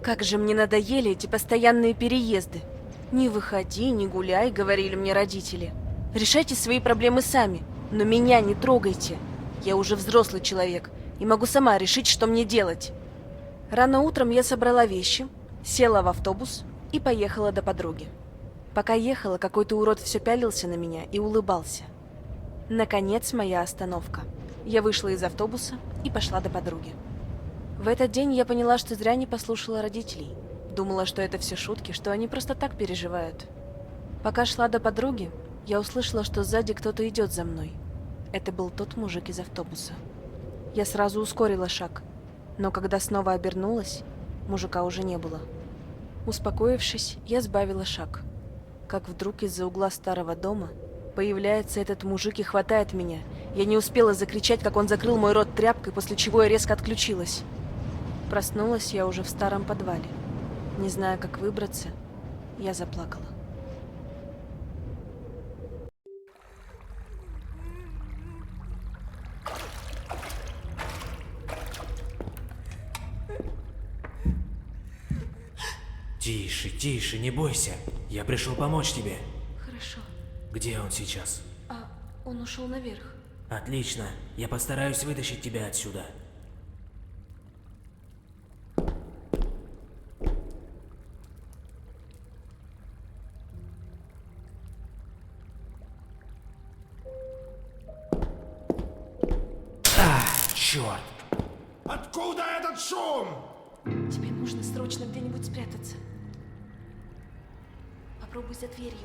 Как же мне надоели эти постоянные переезды. Не выходи, не гуляй, говорили мне родители. Решайте свои проблемы сами, но меня не трогайте. Я уже взрослый человек и могу сама решить, что мне делать. Рано утром я собрала вещи, села в автобус и поехала до подруги. Пока ехала, какой-то урод все пялился на меня и улыбался. Наконец, моя остановка. Я вышла из автобуса и пошла до подруги. В этот день я поняла, что зря не послушала родителей. Думала, что это все шутки, что они просто так переживают. Пока шла до подруги, я услышала, что сзади кто-то идет за мной. Это был тот мужик из автобуса. Я сразу ускорила шаг, но когда снова обернулась, мужика уже не было. Успокоившись, я сбавила шаг. Как вдруг из-за угла старого дома появляется этот мужик и хватает меня. Я не успела закричать, как он закрыл мой рот тряпкой, после чего я резко отключилась. Проснулась я уже в старом подвале. Не зная, как выбраться, я заплакала. Тише, тише, не бойся. Я пришел помочь тебе. Хорошо. Где он сейчас? А он ушел наверх. Отлично. Я постараюсь вытащить тебя отсюда. Черт! Откуда этот шум? Тебе нужно срочно где-нибудь спрятаться. Попробуй за дверью.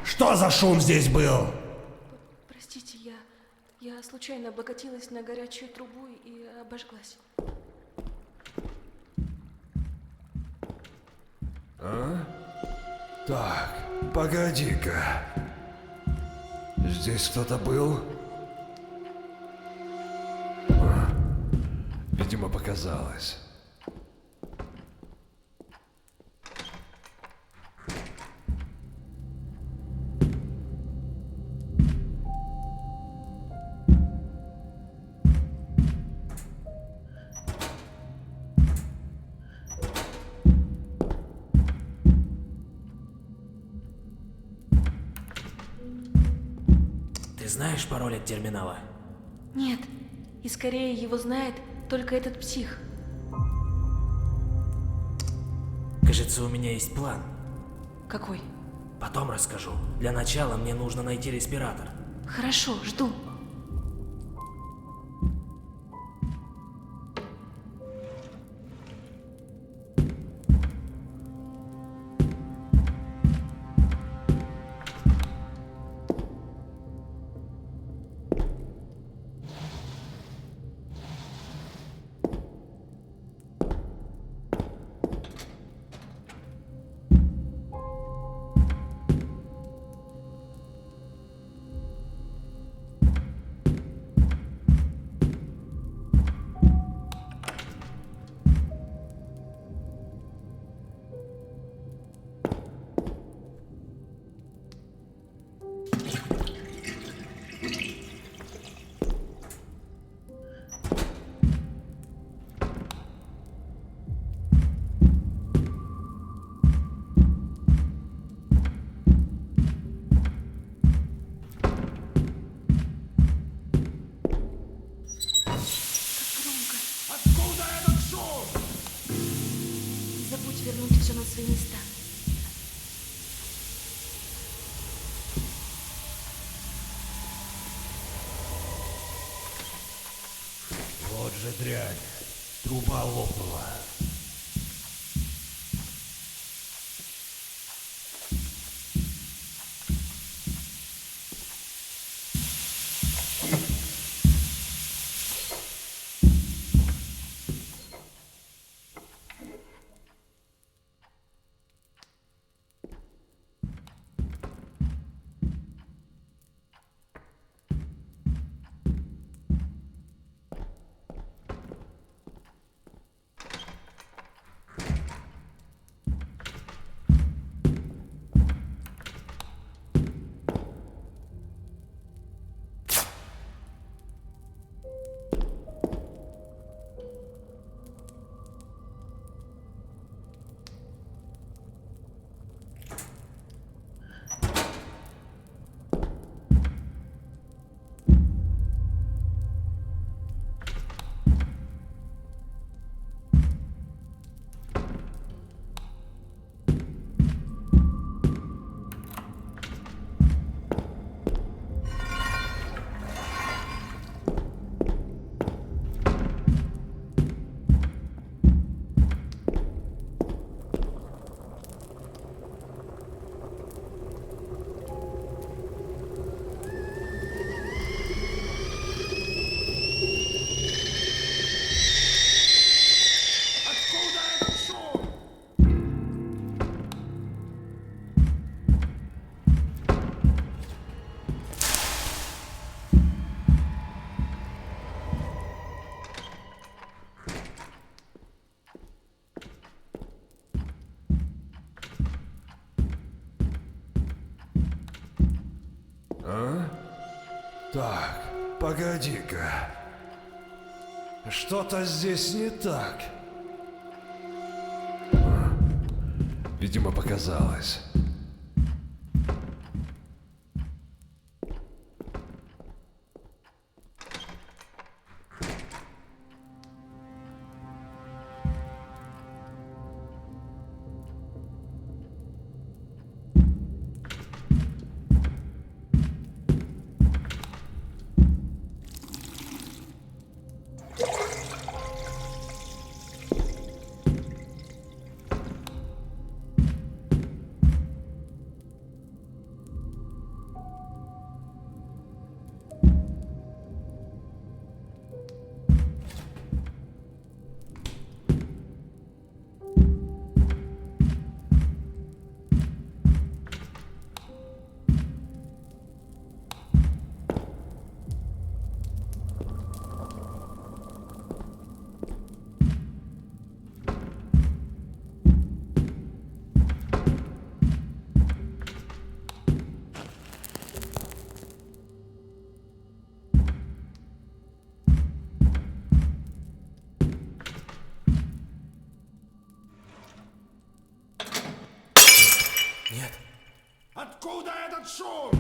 Что за шум здесь был? Простите, я случайно облокотилась на горячую трубу и обожглась. Так, погоди-ка. Здесь кто-то был? Видимо, показалось. Ты знаешь пароль от терминала? Нет, и скорее его знает только этот псих. Кажется, у меня есть план. Какой? Потом расскажу. Для начала мне нужно найти респиратор. Хорошо, жду. Громко. Откуда этот шум? Забудь вернуть все на свои места. Вот же дрянь. Труба лопнула. Так, погоди-ка. Что-то здесь не так. Видимо, показалось. Нет. Откуда этот шум?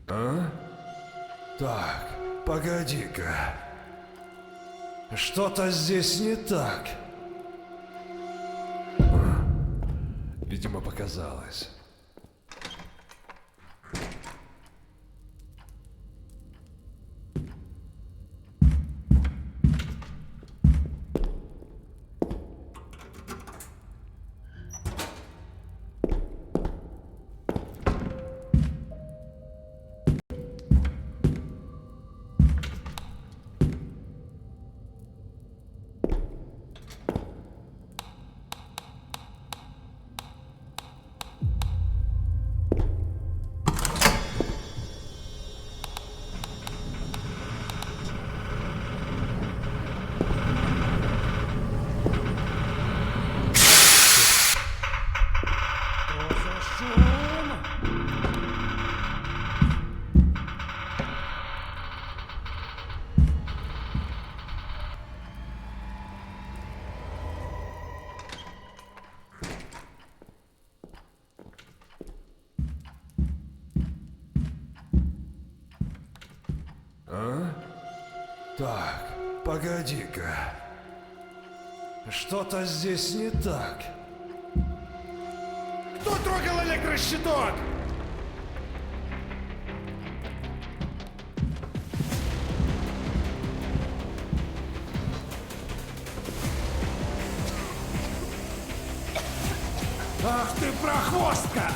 А? Так, погоди-ка. Что-то здесь не так. Видимо, показалось. А? Так, погоди-ка. Что-то здесь не так. Кто трогал электрощиток? Ах ты прохвостка!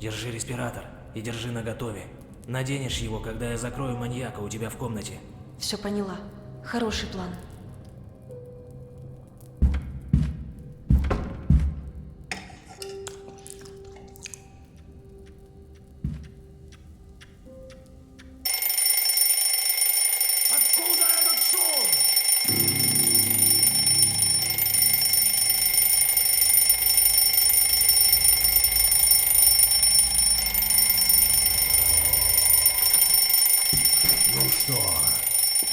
Держи респиратор и держи наготове. Наденешь его, когда я закрою маньяка у тебя в комнате. Все поняла. Хороший план. Откуда этот шум? Ну что,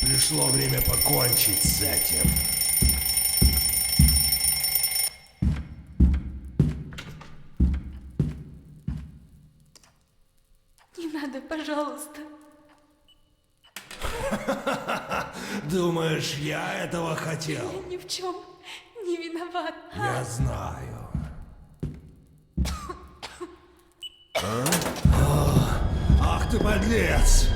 пришло время покончить с этим. Не надо, пожалуйста. Думаешь, я этого хотел? Я ни в чем не виноват. Я знаю. Ах ты подлец!